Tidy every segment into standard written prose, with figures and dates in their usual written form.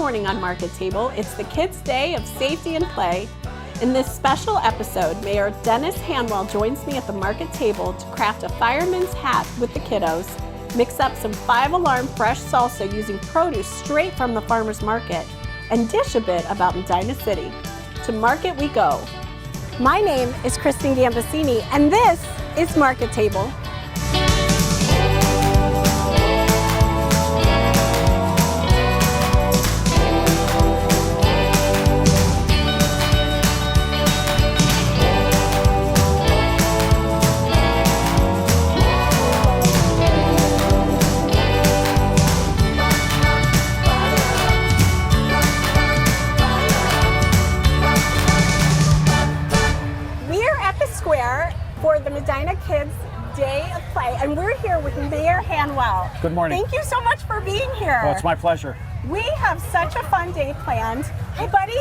morning on Market Table, it's the Kids' Day of Safety and Play. In this special episode, Mayor Dennis Handwell joins me at the Market Table to craft a fireman's hat with the kiddos, mix up some Five Alarm fresh salsa using produce straight from the farmer's market, and dish a bit about Medina City. To market we go. My name is Kristin Gambaccini, and this is Market Table. For the Medina Kids Day of Play, and we're here with Mayor Handwell. Good morning. Thank you so much for being here. Well, it's my pleasure. We have such a fun day planned. Hi, buddy.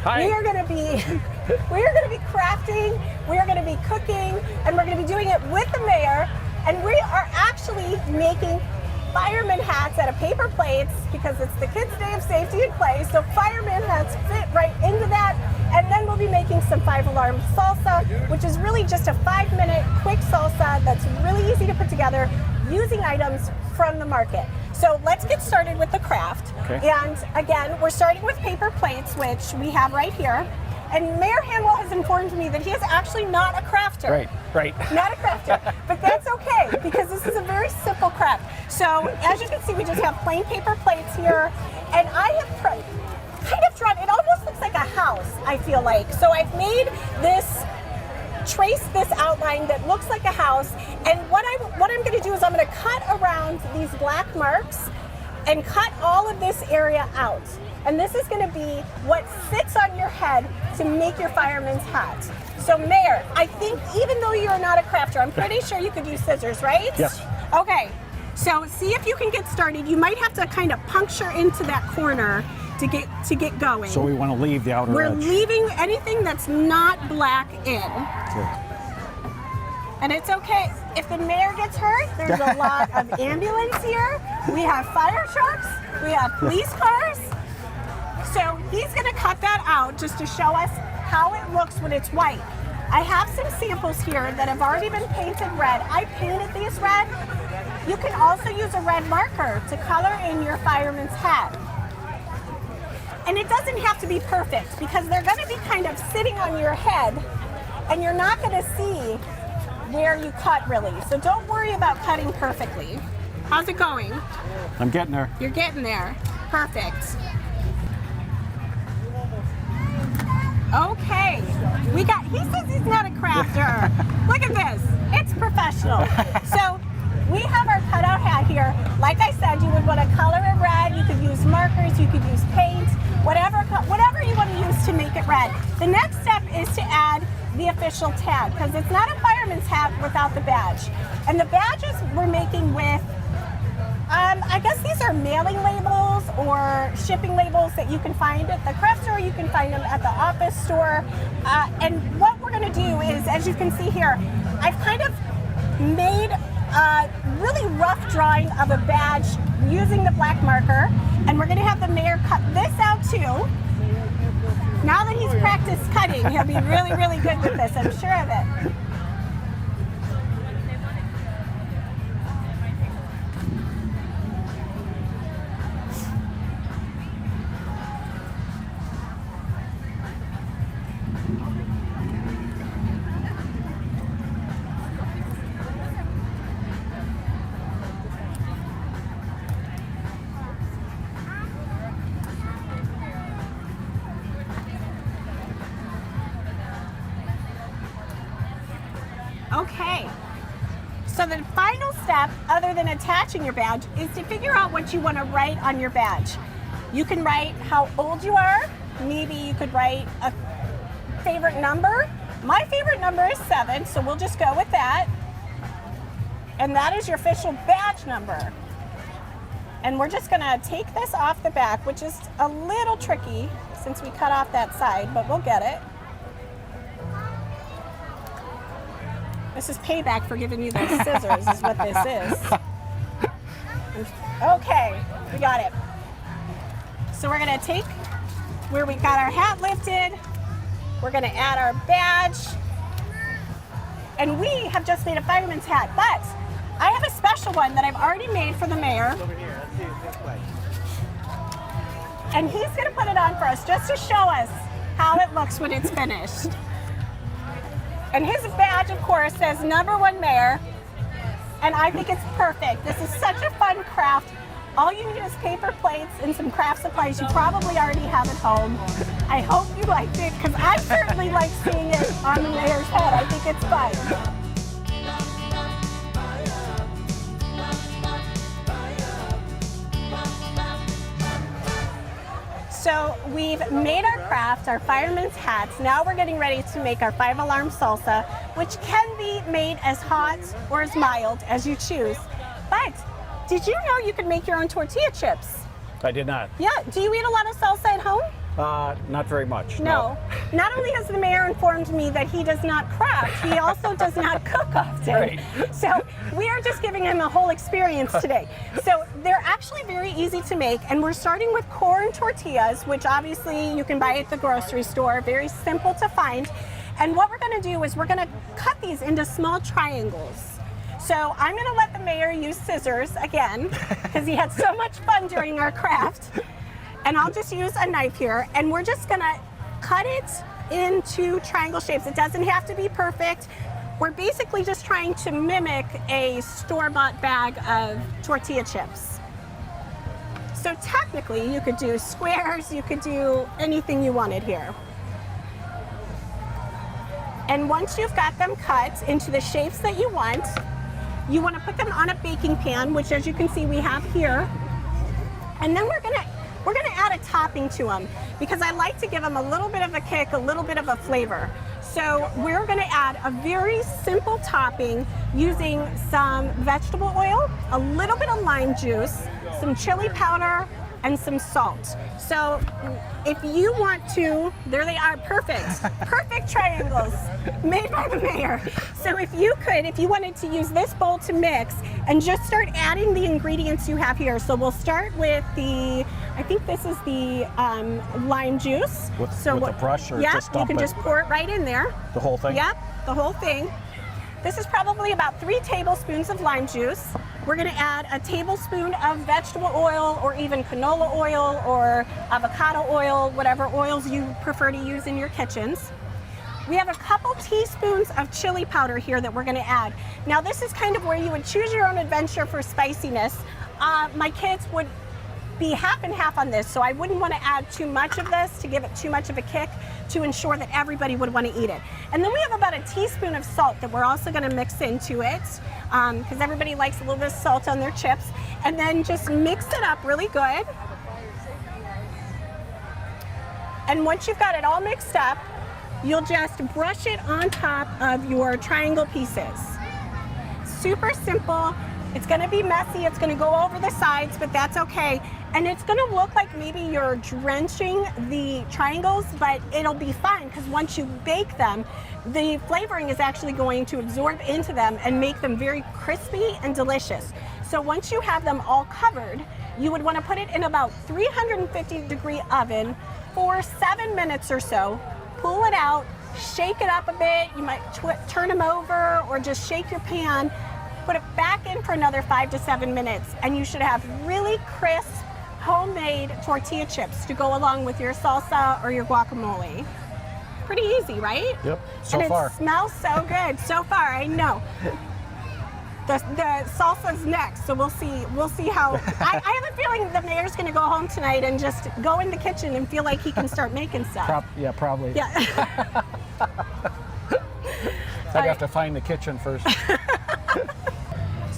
Hi. We are going to be crafting, we are going to be cooking, and we're going to be doing it with the mayor. And we are actually making fireman hats out of paper plates because it's the Kids Day of Safety and Play. So fireman hats fit right into that. And then we'll be making some Five Alarm Salsa, which is really just a 5-minute quick salsa that's really easy to put together using items from the market. So let's get started with the craft. Okay. And again, we're starting with paper plates, which we have right here. And Mayor Handwell has informed me that he is actually not a crafter. Right. Not a crafter, but that's okay because this is a very simple craft. So as you can see, we just have plain paper plates here, and I have kind of drawn, it almost looks like a house, I feel like. So I've made this, traced this outline that looks like a house, and what I'm going to do is I'm going to cut around these black marks and cut all of this area out. And this is going to be what sits on your head to make your fireman's hat. So Mayor, I think even though you're not a crafter, I'm pretty sure you could use scissors, right? Yes. Okay, so see if you can get started. You might have to kind of puncture into that corner to get going. So we want to leave the outer edge. We're leaving anything that's not black in. Okay. And it's okay. If the mayor gets hurt, there's a lot of ambulance here. We have fire trucks. We have police cars. So he's going to cut that out just to show us how it looks when it's white. I have some samples here that have already been painted red. I painted these red. You can also use a red marker to color in your fireman's hat. And it doesn't have to be perfect because they're going to be kind of sitting on your head and you're not going to see where you cut really. So don't worry about cutting perfectly. How's it going? I'm getting there. You're getting there. Perfect. Okay. He says he's not a crafter. Look at this. It's professional. So we have our cutout hat here. Like I said, you would want to color it red. You could use markers. You could use paint. Whatever you want to use to make it red. The next step is to add the official tag because it's not a fireman's hat without the badge. And the badges we're making with, I guess these are mailing labels or shipping labels that you can find at the craft store. You can find them at the office store. And what we're going to do is, as you can see here, I've kind of made a really rough drawing of a badge using the black marker. And we're going to have the mayor cut this out too. Now that he's practiced cutting, he'll be really, really good with this, I'm sure of it. Okay, so the final step, other than attaching your badge, is to figure out what you want to write on your badge. You can write how old you are. Maybe you could write a favorite number. My favorite number is 7, so we'll just go with that. And that is your official badge number. And we're just going to take this off the back, which is a little tricky since we cut off that side, but we'll get it. This is payback for giving you those scissors is what this is. Okay, we got it. So we're gonna take where we got our hat lifted, we're gonna add our badge, and we have just made a fireman's hat, but I have a special one that I've already made for the mayor. Over here, let's see it this way. And he's gonna put it on for us just to show us how it looks when it's finished. And his badge, of course, says #1 Mayor, and I think it's perfect. This is such a fun craft. All you need is paper plates and some craft supplies you probably already have at home. I hope you liked it, because I certainly like seeing it on the mayor's head. I think it's fun. So we've made our craft, our fireman's hats. Now we're getting ready to make our 5 Alarm Salsa, which can be made as hot or as mild as you choose. But did you know you could make your own tortilla chips? I did not. Yeah, do you eat a lot of salsa at home? Not very much. No. Not only has the mayor informed me that he does not craft, he also does not cook often. Right. So we are just giving him a whole experience today. So they're actually very easy to make, and we're starting with corn tortillas, which obviously you can buy at the grocery store, very simple to find. And what we're gonna do is we're gonna cut these into small triangles. So I'm gonna let the mayor use scissors again, because he had so much fun during our craft. And I'll just use a knife here, and we're just gonna cut it into triangle shapes. It doesn't have to be perfect. We're basically just trying to mimic a store-bought bag of tortilla chips. So technically, you could do squares, you could do anything you wanted here. And once you've got them cut into the shapes that you want to put them on a baking pan, which as you can see we have here. And then we're gonna add a topping to them, because I like to give them a little bit of a kick, a little bit of a flavor. So we're gonna add a very simple topping using some vegetable oil, a little bit of lime juice, some chili powder, and some salt. So if you want to, there they are, perfect triangles made by the mayor. So if you wanted to use this bowl to mix and just start adding the ingredients you have here. So we'll start with I think this is the lime juice. With a brush, or yeah, just dump you can it? just pour it right in there. The whole thing? Yep, the whole thing. This is probably about 3 tablespoons of lime juice. We're gonna add a tablespoon of vegetable oil, or even canola oil or avocado oil, whatever oils you prefer to use in your kitchens. We have a couple teaspoons of chili powder here that we're gonna add. Now this is kind of where you would choose your own adventure for spiciness. My kids would be half and half on this, so I wouldn't want to add too much of this to give it too much of a kick, to ensure that everybody would want to eat it. And then we have about a teaspoon of salt that we're also going to mix into it, because everybody likes a little bit of salt on their chips. And then just mix it up really good. And once you've got it all mixed up, you'll just brush it on top of your triangle pieces. Super simple. It's gonna be messy, it's gonna go over the sides, but that's okay. And it's gonna look like maybe you're drenching the triangles, but it'll be fine, because once you bake them, the flavoring is actually going to absorb into them and make them very crispy and delicious. So once you have them all covered, you would wanna put it in about 350-degree oven for 7 minutes or so. Pull it out, shake it up a bit, you might turn them over or just shake your pan. Put it back in for another 5 to 7 minutes, and you should have really crisp, homemade tortilla chips to go along with your salsa or your guacamole. Pretty easy, right? Yep, so far. And it smells so good. So far, I know. The salsa's next, so we'll see how. I have a feeling the mayor's going to go home tonight and just go in the kitchen and feel like he can start making stuff. Yeah, probably. Yeah. I'd have to find the kitchen first.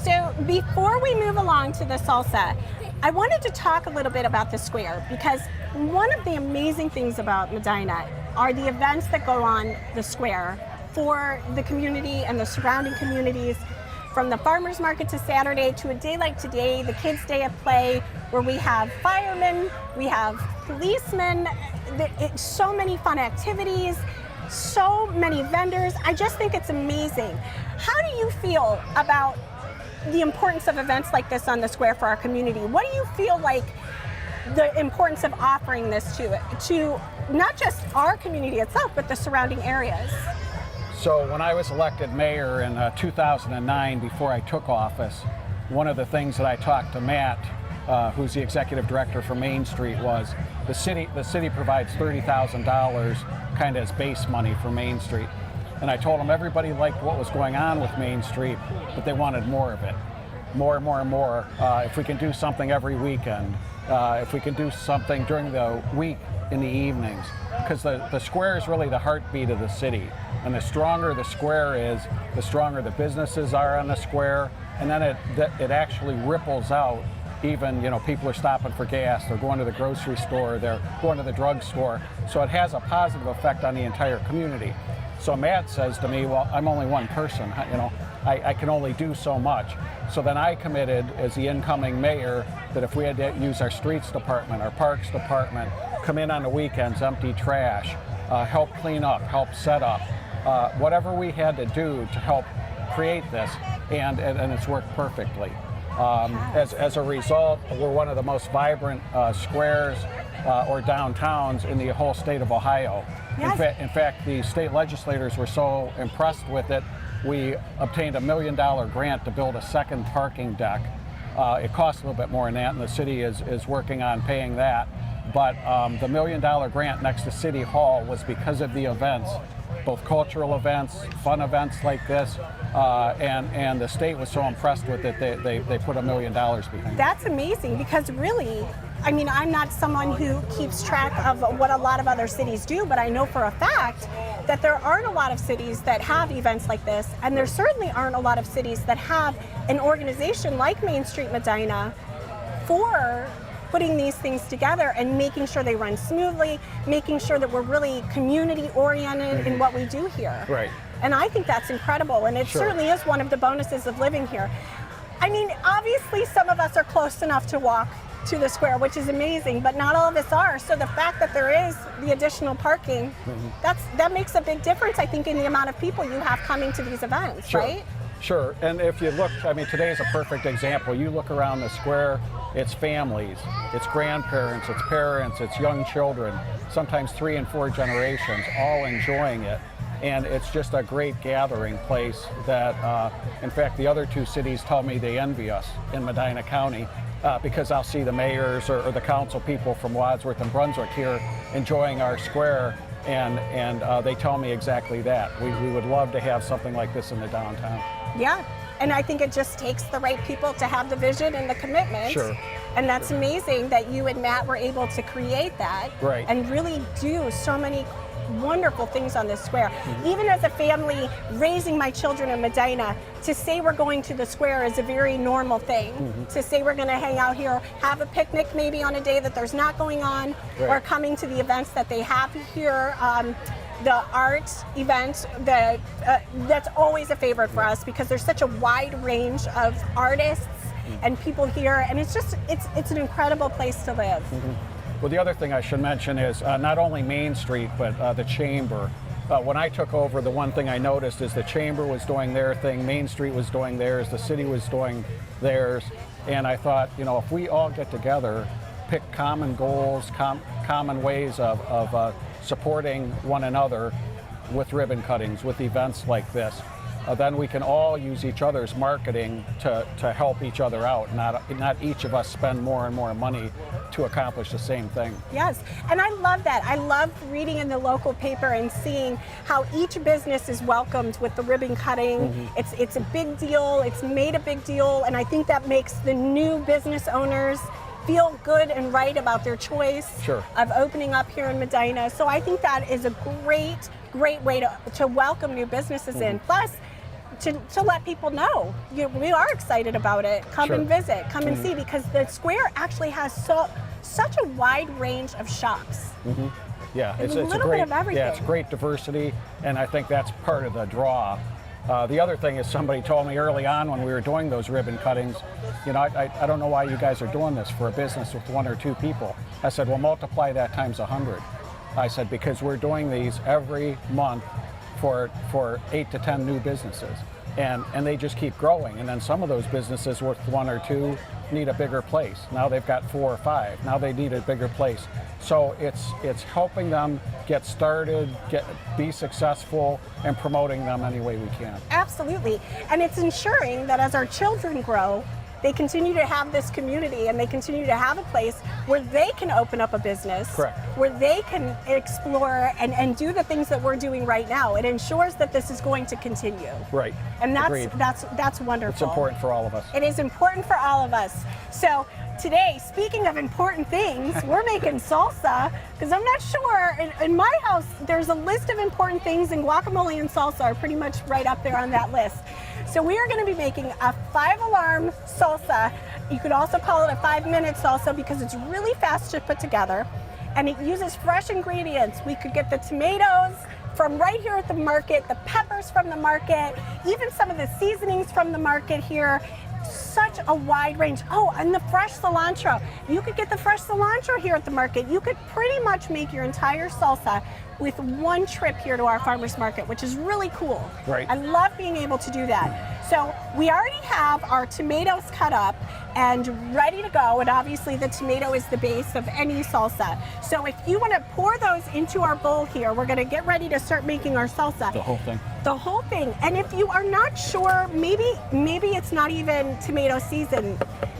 So before we move along to the salsa, I wanted to talk a little bit about the square, because one of the amazing things about Medina are the events that go on the square for the community and the surrounding communities, from the farmers market to Saturday to a day like today, the Kids' Day of Play, where we have firemen, we have policemen, so many fun activities, so many vendors. I just think it's amazing. How do you feel about the importance of events like this on the square for our community? What do you feel like the importance of offering this to not just our community itself, but the surrounding areas. So when I was elected mayor in 2009, before I took office, one of the things that I talked to Matt, who's the executive director for Main Street, was the city provides $30,000 kind of as base money for Main Street. And I told him everybody liked what was going on with Main Street, but they wanted more of it. More and more and more. If we can do something every weekend, if we can do something during the week in the evenings, because the square is really the heartbeat of the city. And the stronger the square is, the stronger the businesses are on the square, and then it actually ripples out. Even, people are stopping for gas, they're going to the grocery store, they're going to the drugstore. So it has a positive effect on the entire community. So Matt says to me, well, I'm only one person, I can only do so much. So then I committed as the incoming mayor that if we had to use our streets department, our parks department, come in on the weekends, empty trash, help clean up, help set up, whatever we had to do to help create this, and it's worked perfectly. As a result, we're one of the most vibrant squares or downtowns in the whole state of Ohio. Yes. In fact, the state legislators were so impressed with it, we obtained a $1 million grant to build a second parking deck. It costs a little bit more than that, and the city is working on paying that. But the $1 million grant next to City Hall was because of the events, both cultural events, fun events like this, and the state was so impressed with it, they put $1 million behind it. That's amazing, because really, I'm not someone who keeps track of what a lot of other cities do, but I know for a fact that there aren't a lot of cities that have events like this, and there certainly aren't a lot of cities that have an organization like Main Street Medina for putting these things together and making sure they run smoothly, making sure that we're really community oriented in what we do here. Right. And I think that's incredible, and it certainly is one of the bonuses of living here. Obviously some of us are close enough to walk to the square, which is amazing, but not all of us are. So the fact that there is the additional parking, that makes a big difference, I think, in the amount of people you have coming to these events, right? Sure, and if you look, today is a perfect example. You look around the square, it's families, it's grandparents, it's parents, it's young children, sometimes 3 and 4 generations, all enjoying it. And it's just a great gathering place that, in fact, the other 2 cities tell me they envy us in Medina County, because I'll see the mayors or the council people from Wadsworth and Brunswick here enjoying our square, and they tell me exactly that. We would love to have something like this in the downtown. Yeah, and I think it just takes the right people to have the vision and the commitment. Sure. And that's amazing that you and Matt were able to create that, right, and really do so many wonderful things on this square. Even as a family raising my children in Medina, to say we're going to the square is a very normal thing. To say we're going to hang out here, have a picnic maybe on a day that there's not going on, or coming to the events that they have here. The art event, that's always a favorite for us, because there's such a wide range of artists and people here, and it's an incredible place to live. Well, the other thing I should mention is not only Main Street, but the Chamber. When I took over, the one thing I noticed is the Chamber was doing their thing, Main Street was doing theirs, the city was doing theirs, and I thought, if we all get together, pick common goals, common ways of supporting one another with ribbon cuttings, with events like this, then we can all use each other's marketing to help each other out, not each of us spend more and more money to accomplish the same thing. Yes, and I love that. I love reading in the local paper and seeing how each business is welcomed with the ribbon cutting. It's a big deal, it's made a big deal, and I think that makes the new business owners feel good and right about their choice of opening up here in Medina. So I think that is a great way to welcome new businesses in. Plus, to let people know we are excited about it. Come and visit, come and see, because the square actually has such a wide range of shops. Yeah, it's a little bit of everything. Yeah, it's great diversity, and I think that's part of the draw. The other thing is, somebody told me early on when we were doing those ribbon cuttings, I don't know why you guys are doing this for a business with 1 or 2 people. I said, well, multiply that times 100. I said, because we're doing these every month for 8 to 10 new businesses. And they just keep growing. And then some of those businesses with 1 or 2 need a bigger place. Now they've got 4 or 5. Now they need a bigger place. So it's helping them get started, be successful, and promoting them any way we can. Absolutely. And it's ensuring that as our children grow, they continue to have this community and they continue to have a place where they can open up a business. Correct. Where they can explore and do the things that we're doing right now. It ensures that this is going to continue. Right. And Agreed. that's wonderful. It's important for all of us. It is important for all of us. So today, speaking of important things, we're making salsa, because I'm not sure, in my house, there's a list of important things, and guacamole and salsa are pretty much right up there on that list. So we are going to be making a 5-alarm salsa. You could also call it a 5-minute salsa because it's really fast to put together, and it uses fresh ingredients. We could get the tomatoes from right here at the market, the peppers from the market, even some of the seasonings from the market here. Such a wide range. Oh, and the fresh cilantro. You could get the fresh cilantro here at the market. You could pretty much make your entire salsa with one trip here to our farmers market, which is really cool. Right. I love being able to do that. So we already have our tomatoes cut up and ready to go, and obviously the tomato is the base of any salsa. So if you want to pour those into our bowl here, we're going to get ready to start making our salsa. The whole thing. The whole thing. And if you are not sure, maybe it's not even tomato season,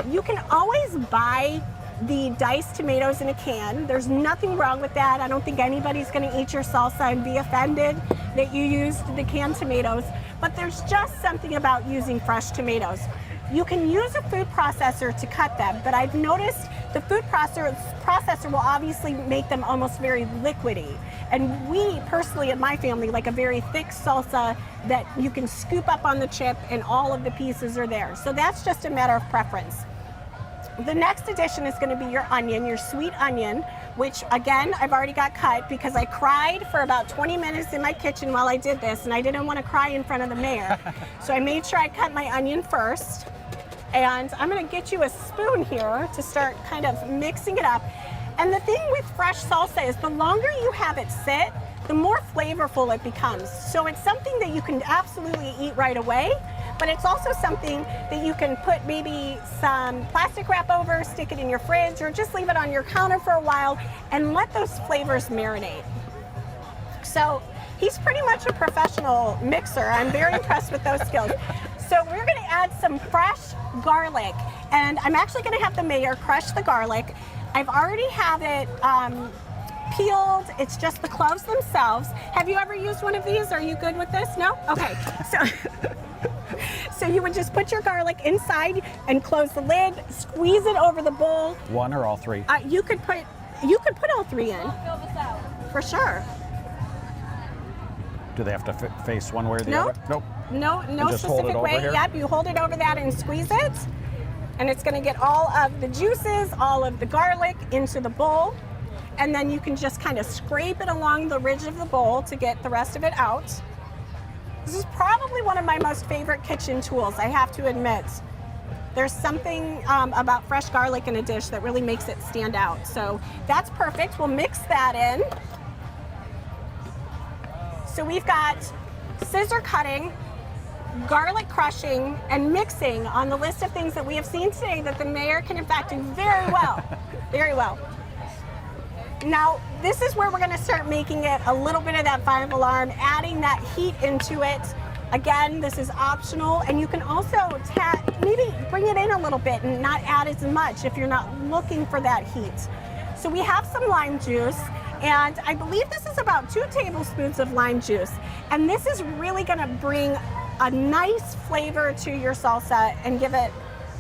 you can always buy the diced tomatoes in a can. There's nothing wrong with that. I don't think anybody's going to eat your salsa and be offended that you used the canned tomatoes, but there's just something about using fresh tomatoes. You can use a food processor to cut them, but I've noticed the food processor will obviously make them almost very liquidy. And we personally in my family like a very thick salsa that you can scoop up on the chip and all of the pieces are there. So that's just a matter of preference. The next addition is going to be your onion, your sweet onion, which again, I've already got cut because I cried for about 20 minutes in my kitchen while I did this, and I didn't want to cry in front of the mayor. So I made sure I cut my onion first. And I'm going to get you a spoon here to start kind of mixing it up. And the thing with fresh salsa is the longer you have it sit, the more flavorful it becomes. So it's something that you can absolutely eat right away, but it's also something that you can put maybe some plastic wrap over, stick it in your fridge, or just leave it on your counter for a while and let those flavors marinate. So he's pretty much a professional mixer. I'm very impressed with those skills. So we're going to add some fresh garlic, and I'm actually going to have the mayor crush the garlic. I've already have it peeled. It's just the cloves themselves. Have you ever used one of these? Are you good with this? No? Okay. So you would just put your garlic inside and close the lid, squeeze it over the bowl. One or all 3? You could put all 3 in. I'll fill this out. For sure. Do they have to face one way or the No. other? Nope. No just hold it specific over way. here? Yep, you hold it over that and squeeze it. And it's going to get all of the juices, all of the garlic into the bowl. And then you can just kind of scrape it along the ridge of the bowl to get the rest of it out. This is probably one of my most favorite kitchen tools, I have to admit. There's something about fresh garlic in a dish that really makes it stand out. So that's perfect. We'll mix that in. So we've got scissor cutting, garlic crushing, and mixing on the list of things that we have seen today that the mayor can in fact do very well. Very well. Now, this is where we're going to start making it a little bit of that 5-alarm, adding that heat into it. Again, this is optional, and you can also maybe bring it in a little bit and not add as much if you're not looking for that heat. So we have some lime juice, and I believe this is about 2 tablespoons of lime juice. And this is really going to bring a nice flavor to your salsa and give it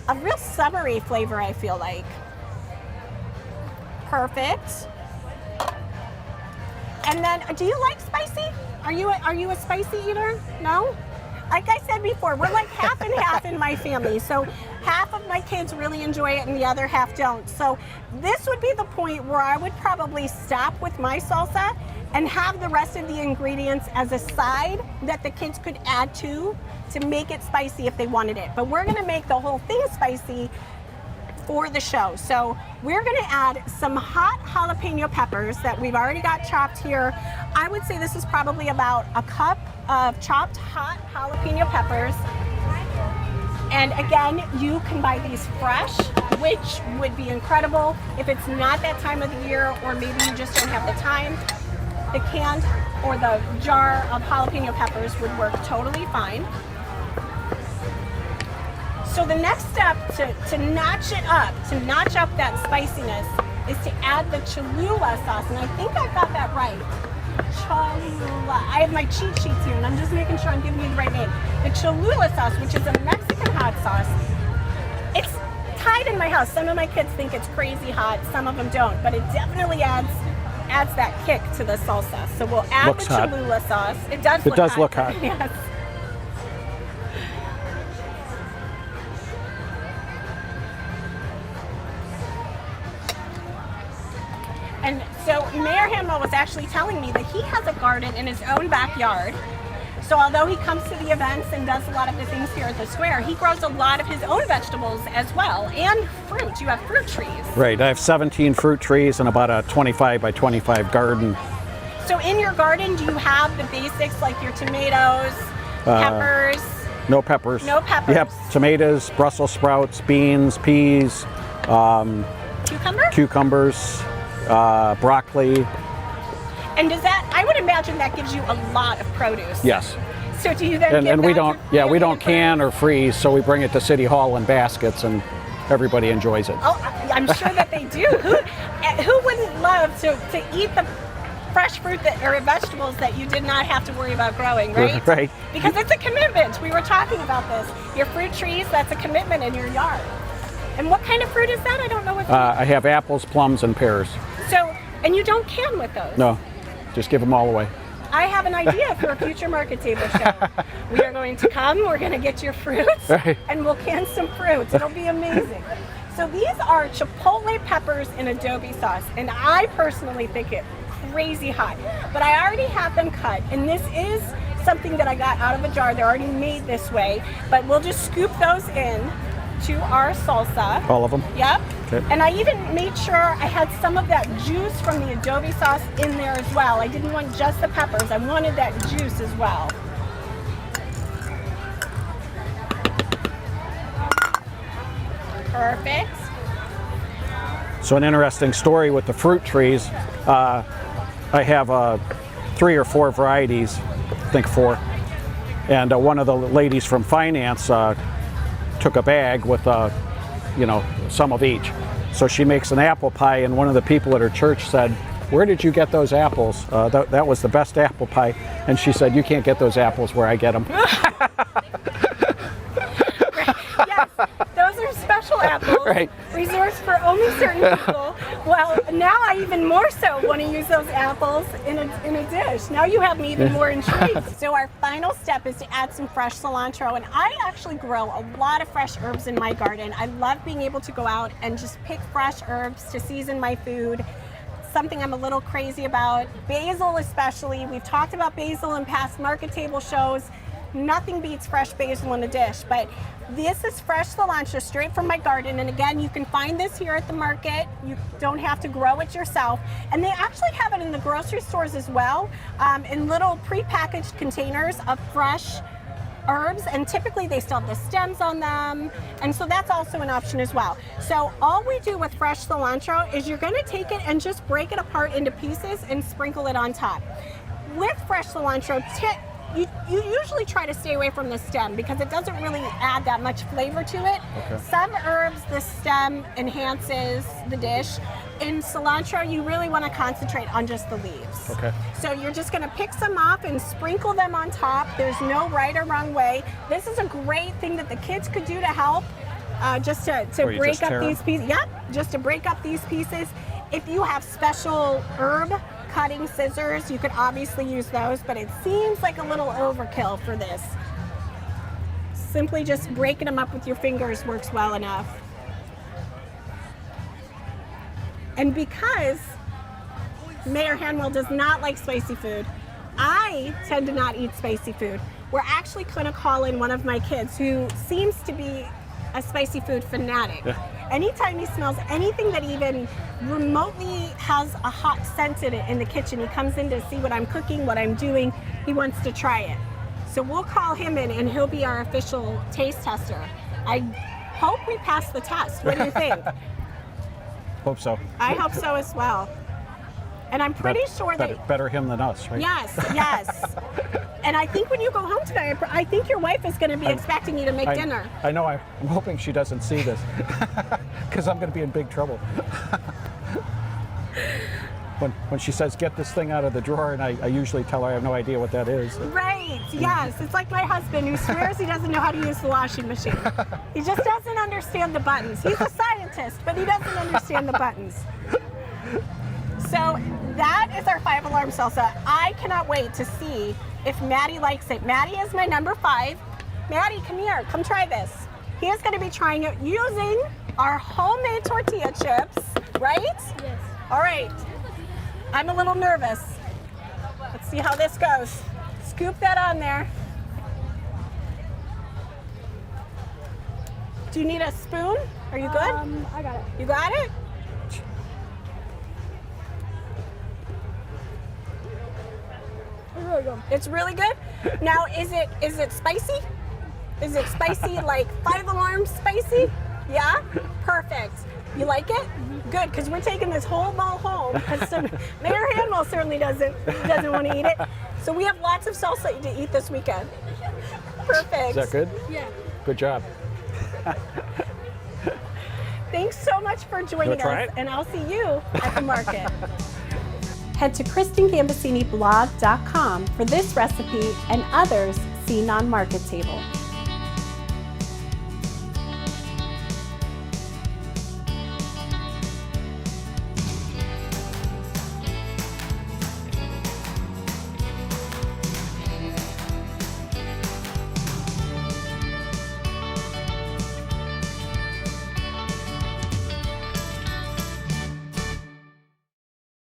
a real summery flavor, I feel like. Perfect. And then, do you like spicy? Are you a spicy eater? No? Like I said before, we're like half and half in my family. So half of my kids really enjoy it and the other half don't. So this would be the point where I would probably stop with my salsa and have the rest of the ingredients as a side that the kids could add to make it spicy if they wanted it. But we're gonna make the whole thing spicy for the show. So we're gonna add some hot jalapeno peppers that we've already got chopped here. I would say this is probably about a cup of chopped hot jalapeno peppers. And again, you can buy these fresh, which would be incredible. If it's not that time of the year, or maybe you just don't have the time, the canned or the jar of jalapeno peppers would work totally fine. So the next step to notch it up, to notch up that spiciness, is to add the Cholula sauce. And I think I got that right. Cholula. I have my cheat sheets here, and I'm just making sure I'm giving you the right name. The Cholula sauce, which is a Mexican hot sauce. It's tied in my house. Some of my kids think it's crazy hot, some of them don't, but it definitely adds that kick to the salsa. So we'll add Looks the hot. Cholula sauce. It does look hot. Yes. And so Mayor Handwell was actually telling me that he has a garden in his own backyard. So although he comes to the events and does a lot of the things here at the square, he grows a lot of his own vegetables as well, and fruit. You have fruit trees. Right, I have 17 fruit trees and about a 25 by 25 garden. So in your garden, do you have the basics like your tomatoes, peppers? No peppers. No peppers. Yep, tomatoes, Brussels sprouts, beans, peas, Cucumber? cucumbers, broccoli. And does that, I would imagine that gives you a lot of produce. Yes. So do you then And we give that don't, to yeah, we family don't and can friends? or freeze, so we bring it to City Hall in baskets and everybody enjoys it. Oh, I'm sure that they do. Who wouldn't love to eat the fresh fruit or vegetables that you did not have to worry about growing, right? Right. Because it's a commitment. We were talking about this. Your fruit trees, that's a commitment in your yard. And what kind of fruit is that? I don't know what. I have apples, plums, and pears. So, and you don't can with those? No, just give them all away. I have an idea for a future market table show. We are going to come, we're going to get your fruits, Right. and we'll can some fruits. It'll be amazing. So these are chipotle peppers in adobe sauce, and I personally think it crazy hot. But I already have them cut, and this is something that I got out of a jar. They're already made this way, but we'll just scoop those in to our salsa. All of them? Yep. Okay. And I even made sure I had some of that juice from the adobe sauce in there as well. I didn't want just the peppers. I wanted that juice as well. Perfect. So an interesting story with the fruit trees. I have 3 or 4 varieties, I think 4. And one of the ladies from finance took a bag with, some of each. So she makes an apple pie, and one of the people at her church said, "Where did you get those apples? That was the best apple pie." And she said, "You can't get those apples where I get them." Yes, those are special apples, Right. reserved for only certain people. Well, now I even more so want to use those apples in a dish. Now you have me even more intrigued. So our final step is to add some fresh cilantro, and I actually grow a lot of fresh herbs in my garden. I love being able to go out and just pick fresh herbs to season my food. Something I'm a little crazy about. Basil especially. We've talked about basil in past market table shows. Nothing beats fresh basil in a dish, but this is fresh cilantro straight from my garden. And again, you can find this here at the market. You don't have to grow it yourself. And they actually have it in the grocery stores as well, in little pre-packaged containers of fresh herbs, and typically they still have the stems on them, and so that's also an option as well. So all we do with fresh cilantro is you're going to take it and just break it apart into pieces and sprinkle it on top. With fresh cilantro, you usually try to stay away from the stem because it doesn't really add that much flavor to it. Okay. Some herbs, the stem enhances the dish. In cilantro, you really want to concentrate on just the leaves. Okay. So you're just going to pick some off and sprinkle them on top. There's no right or wrong way. This is a great thing that the kids could do to help, just to you break just up tear these pieces. Yep, just to break up these pieces. If you have special herb cutting scissors, you could obviously use those, but it seems like a little overkill for this. Simply just breaking them up with your fingers works well enough. And because Mayor Handwell does not like spicy food, I tend to not eat spicy food. We're actually going to call in one of my kids who seems to be a spicy food fanatic. Yeah. anytime he smells anything that even remotely has a hot scent in it in the kitchen, he comes in to see what I'm cooking, what I'm doing. He wants to try it. So we'll call him in and he'll be our official taste tester. I hope we pass the test. What do you think? Hope so. I hope so as well. And I'm pretty sure that... Better him than us, right? Yes, yes. And I think when you go home tonight, I think your wife is going to be expecting you to make dinner. I know. I'm hoping she doesn't see this because I'm going to be in big trouble. When she says, get this thing out of the drawer, and I usually tell her I have no idea what that is. Right, yes. It's like my husband who swears he doesn't know how to use the washing machine. He just doesn't understand the buttons. He's a scientist, but he doesn't understand the buttons. So that is our 5 Alarm Salsa. I cannot wait to see if Maddie likes it. Maddie is my number 5. Maddie, come here. Come try this. He is going to be trying it using our homemade tortilla chips, right? Yes. All right. I'm a little nervous. Let's see how this goes. Scoop that on there. Do you need a spoon? Are you good? I got it. You got it? It's really good. It's really good? Now, is it spicy? Is it spicy like 5 Alarm spicy? Yeah? Perfect. You like it? Good, because we're taking this whole bowl home. Mayor Handwell certainly doesn't want to eat it. So we have lots of salsa to eat this weekend. Perfect. Is that good? Yeah. Good job. Thanks so much for joining try us, it? and I'll see you at the market. Head to KristinGambaciniBlog.com for this recipe and others seen on Market Table.